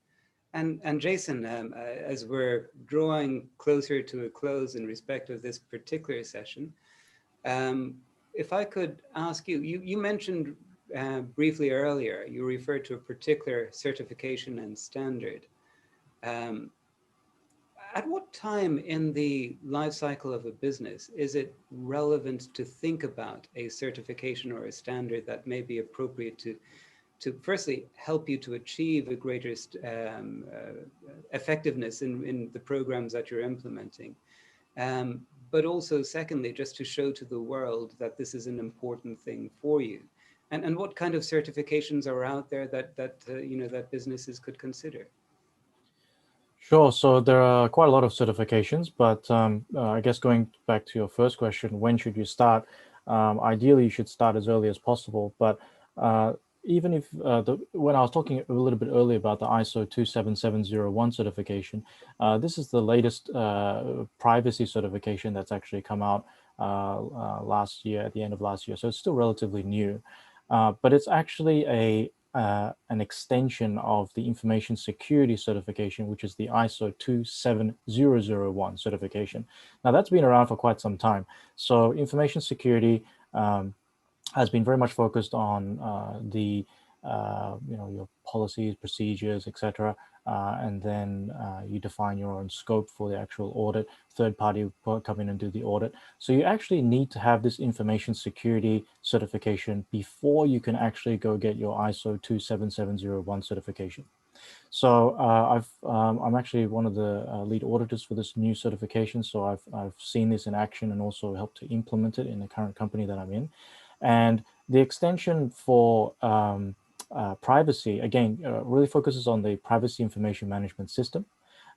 And Jason, as we're drawing closer to a close in respect of this particular session, if I could ask you, you mentioned briefly earlier, you referred to a particular certification and standard. At what time in the life cycle of a business is it relevant to think about a certification or a standard that may be appropriate to firstly help you to achieve a greater effectiveness in the programs that you're implementing, but also secondly, just to show to the world that this is an important thing for you, and what kind of certifications are out there that you know, that businesses could consider? Sure. So there are quite a lot of certifications, but I guess going back to your first question, when should you start? Ideally, you should start as early as possible. But even if when I was talking a little bit earlier about the ISO 27701 certification, this is the latest privacy certification that's actually come out last year, at the end of last year. So it's still relatively new, but it's actually an extension of the information security certification, which is the ISO 27001 certification. Now that's been around for quite some time. So information security has been very much focused on you know, your policies, procedures, etc. And then you define your own scope for the actual audit. Third party will come in and do the audit. So you actually need to have this information security certification before you can actually go get your ISO 27701 certification. So I'm actually one of the lead auditors for this new certification. So I've seen this in action and also helped to implement it in the current company that I'm in. And the extension for privacy, again, really focuses on the privacy information management system.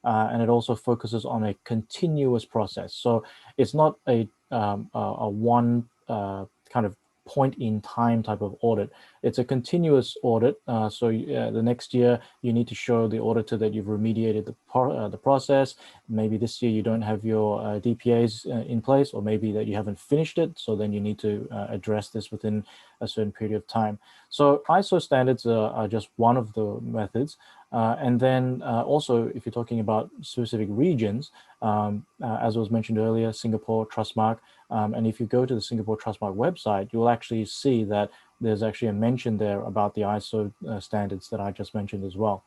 And it also focuses on a continuous process. So it's not a one kind of point in time type of audit. It's a continuous audit. So the next year you need to show the auditor that you've remediated the process. Maybe this year you don't have your DPAs in place, or maybe that you haven't finished it. So then you need to address this within a certain period of time. So ISO standards are just one of the methods. And then also, if you're talking about specific regions, as was mentioned earlier, Singapore Trustmark. And if you go to the Singapore Trustmark website, you'll actually see that there's actually a mention there about the ISO standards that I just mentioned as well.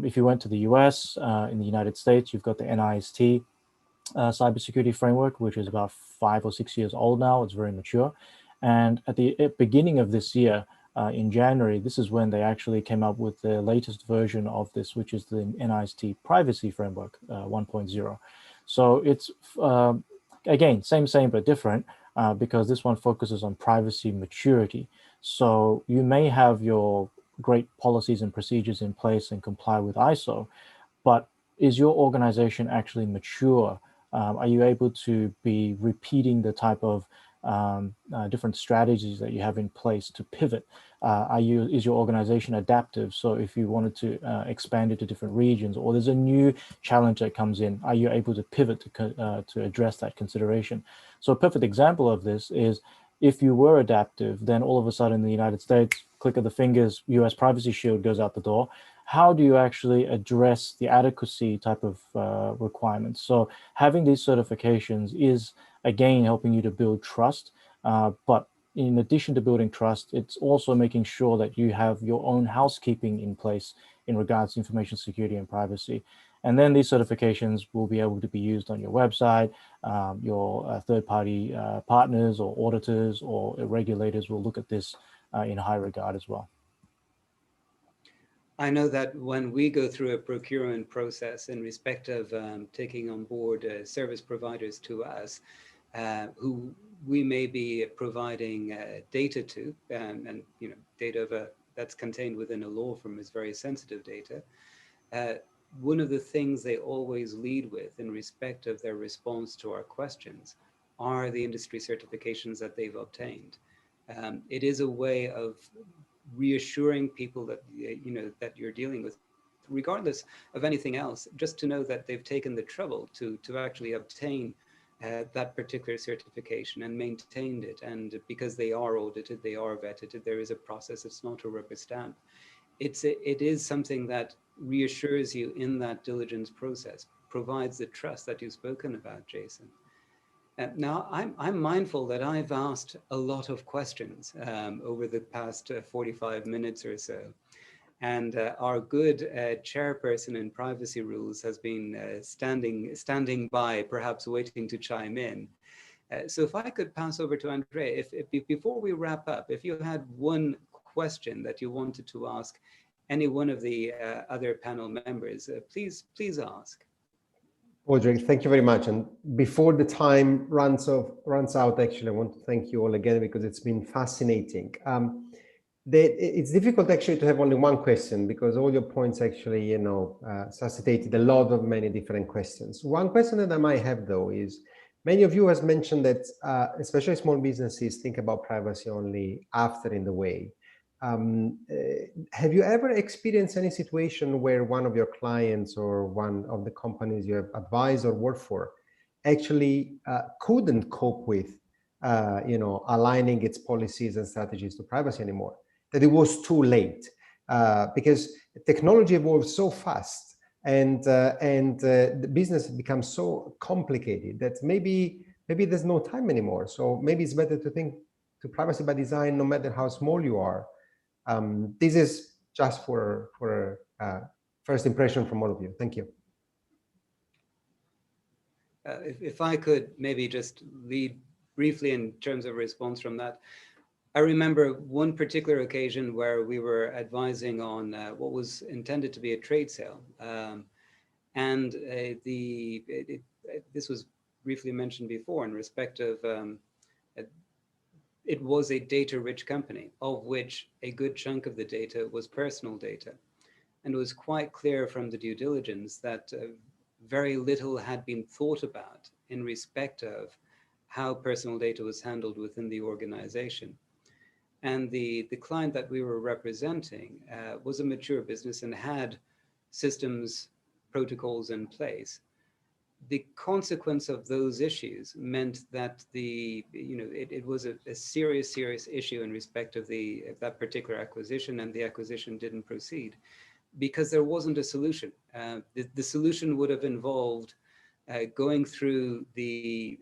If you went to the US, in the United States, you've got the NIST cybersecurity framework, which is about 5 or 6 years old now. It's very mature. And at the beginning of this year, in January, this is when they actually came up with the latest version of this, which is the NIST Privacy Framework 1.0. So it's, again, same, but different, because this one focuses on privacy maturity. So you may have your great policies and procedures in place and comply with ISO, but is your organization actually mature? Are you able to be repeating the type of different strategies that you have in place to pivot? Is your organization adaptive? So if you wanted to expand it to different regions, or there's a new challenge that comes in, are you able to pivot to address that consideration? So a perfect example of this is, if you were adaptive, then all of a sudden in the United States, click of the fingers, US Privacy Shield goes out the door. How do you actually address the adequacy type of requirements? So having these certifications is, again, helping you to build trust. But in addition to building trust, it's also making sure that you have your own housekeeping in place in regards to information security and privacy. And then these certifications will be able to be used on your website. Your third-party partners or auditors or regulators will look at this in high regard as well. I know that when we go through a procurement process in respect of taking on board service providers to us, who we may be providing data to, and you know, data that's contained within a law firm is very sensitive data. One of the things they always lead with in respect of their response to our questions are the industry certifications that they've obtained. It is a way of reassuring people that, you know, that you're dealing with regardless of anything else, just to know that they've taken the trouble to actually obtain that particular certification and maintained it. And because they are audited, they are vetted, there is a process, it's not a rubber stamp. It is something that reassures you in that diligence process, provides the trust that you've spoken about, Jason. Now, I'm mindful that I've asked a lot of questions over the past 45 minutes or so. And our good chairperson in privacy rules has been standing by, perhaps waiting to chime in. So if I could pass over to Andrea, if before we wrap up, if you had one question that you wanted to ask any one of the other panel members, please ask. Audrey, thank you very much. And before the time runs out, actually, I want to thank you all again because it's been fascinating. It's difficult actually to have only one question because all your points actually, suscitated a lot of many different questions. One question that I might have though is, many of you has mentioned that, especially small businesses think about privacy only after in the way. Have you ever experienced any situation where one of your clients or one of the companies you have advised or worked for actually couldn't cope with, aligning its policies and strategies to privacy anymore? That it was too late because technology evolves so fast and the business becomes so complicated that maybe there's no time anymore. So maybe it's better to think to privacy by design, no matter how small you are. This is just for first impression from all of you. Thank you. If I could maybe just lead briefly in terms of response from that. I remember one particular occasion where we were advising on what was intended to be a trade sale. This was briefly mentioned before in respect of it was a data-rich company, of which a good chunk of the data was personal data. And it was quite clear from the due diligence that very little had been thought about in respect of how personal data was handled within the organization. And the client that we were representing was a mature business and had systems, protocols in place. The consequence of those issues meant that it was a serious issue in respect of that particular acquisition, and the acquisition didn't proceed because there wasn't a solution. The solution would have involved going through the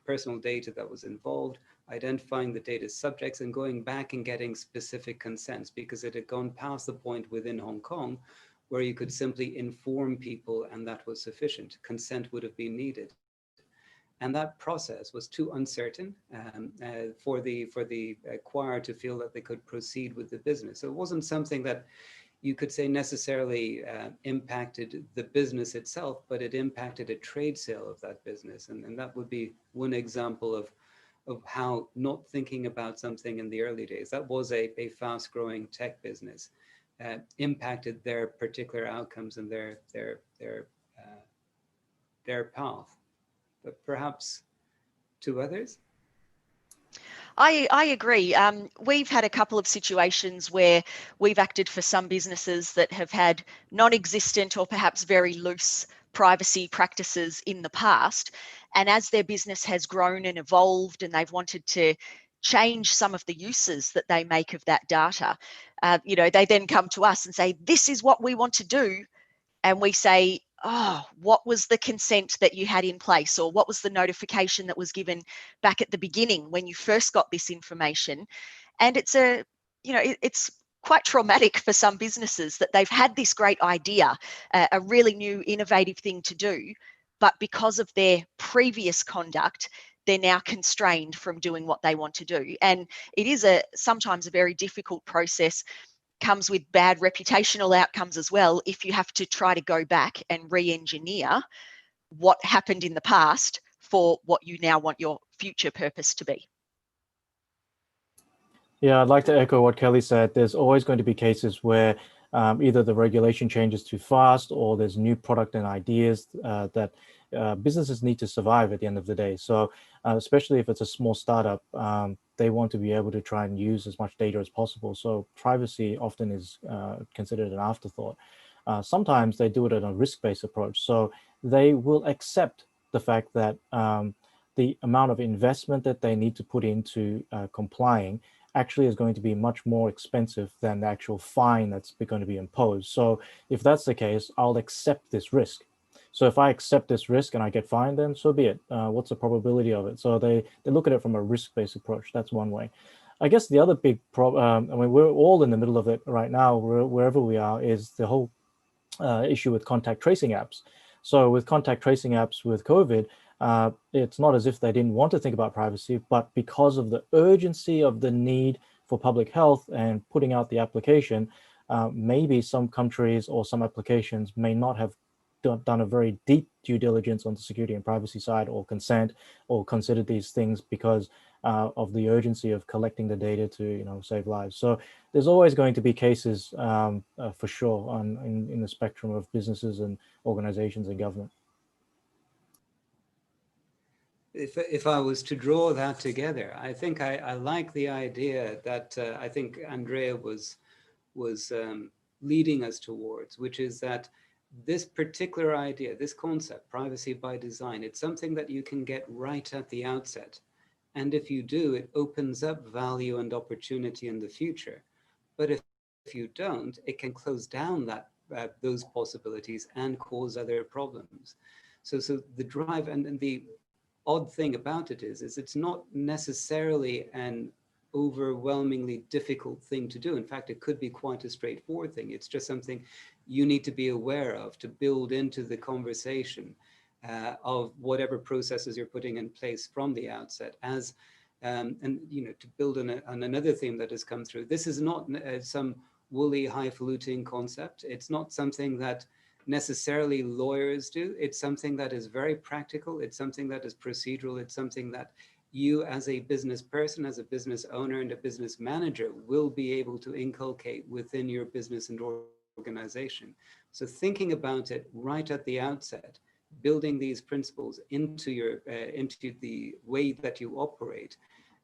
personal data that was involved, identifying the data subjects, and going back and getting specific consents, because it had gone past the point within Hong Kong where you could simply inform people and that was sufficient. Consent would have been needed. And that process was too uncertain for the acquirer to feel that they could proceed with the business. So it wasn't something that you could say necessarily impacted the business itself, but it impacted a trade sale of that business. And that would be one example of how not thinking about something in the early days, that was a fast growing tech business, impacted their particular outcomes and their path. But perhaps to others? I agree. We've had a couple of situations where we've acted for some businesses that have had non-existent or perhaps very loose privacy practices in the past. And as their business has grown and evolved and they've wanted to change some of the uses that they make of that data, they then come to us and say, this is what we want to do. And we say, oh, what was the consent that you had in place, or what was the notification that was given back at the beginning when you first got this information? And it's it's quite traumatic for some businesses that they've had this great idea, a really new innovative thing to do, but because of their previous conduct, they're now constrained from doing what they want to do. And it is sometimes a very difficult process, comes with bad reputational outcomes as well, if you have to try to go back and re-engineer what happened in the past for what you now want your future purpose to be. Yeah, I'd like to echo what Kelly said. There's always going to be cases where either the regulation changes too fast or there's new product and ideas that businesses need to survive at the end of the day. So especially if it's a small startup, they want to be able to try and use as much data as possible. So privacy often is considered an afterthought. sometimes they do it in a risk-based approach. So they will accept the fact that the amount of investment that they need to put into complying actually is going to be much more expensive than the actual fine that's going to be imposed. So if that's the case, I'll accept this risk. So if I accept this risk and I get fined, then so be it. What's the probability of it? So they look at it from a risk-based approach. That's one way. I guess the other big problem, I mean, we're all in the middle of it right now, wherever we are, is the whole issue with contact tracing apps. So with contact tracing apps with COVID, it's not as if they didn't want to think about privacy, but because of the urgency of the need for public health and putting out the application, maybe some countries or some applications may not have done a very deep due diligence on the security and privacy side, or consent, or considered these things because of the urgency of collecting the data to save lives. So there's always going to be cases for sure in the spectrum of businesses and organizations and government. If I was to draw that together, I think I like the idea that I think Andrea was leading us towards, which is that this particular idea, this concept, privacy by design, it's something that you can get right at the outset. And if you do, it opens up value and opportunity in the future. But if you don't, it can close down those possibilities and cause other problems. So the drive and the odd thing about it is it's not necessarily an overwhelmingly difficult thing to do. In fact, it could be quite a straightforward thing. It's just something you need to be aware of to build into the conversation of whatever processes you're putting in place from the outset. And to build on another theme that has come through, this is not some woolly, highfalutin concept. It's not something that necessarily lawyers do. It's something that is very practical. It's something that is procedural. It's something that you as a business person, as a business owner and a business manager will be able to inculcate within your business and organization. So thinking about it right at the outset, building these principles into the way that you operate,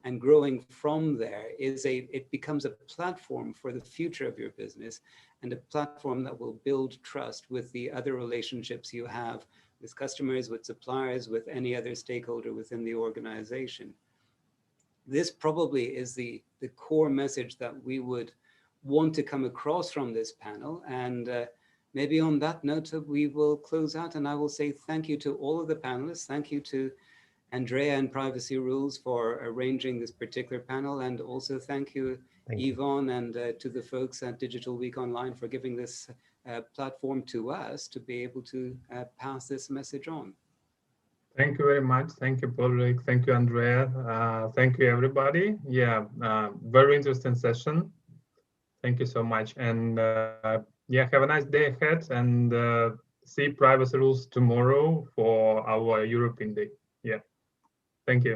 and growing from there it becomes a platform for the future of your business, and a platform that will build trust with the other relationships you have with customers, with suppliers, with any other stakeholder within the organization. This probably is the core message that we would want to come across from this panel. And maybe on that note, we will close out, and I will say thank you to all of the panelists. Thank you to Andrea and Privacy Rules for arranging this particular panel. And also thank you, Yvonne, and to the folks at Digital Week Online for giving this platform to us to be able to pass this message on. Thank you very much. Thank you, Paul. Thank you, Andrea. Thank you, everybody. Yeah, very interesting session. Thank you so much. And yeah, have a nice day ahead, and see Privacy Rules tomorrow for our European Day. Yeah, thank you.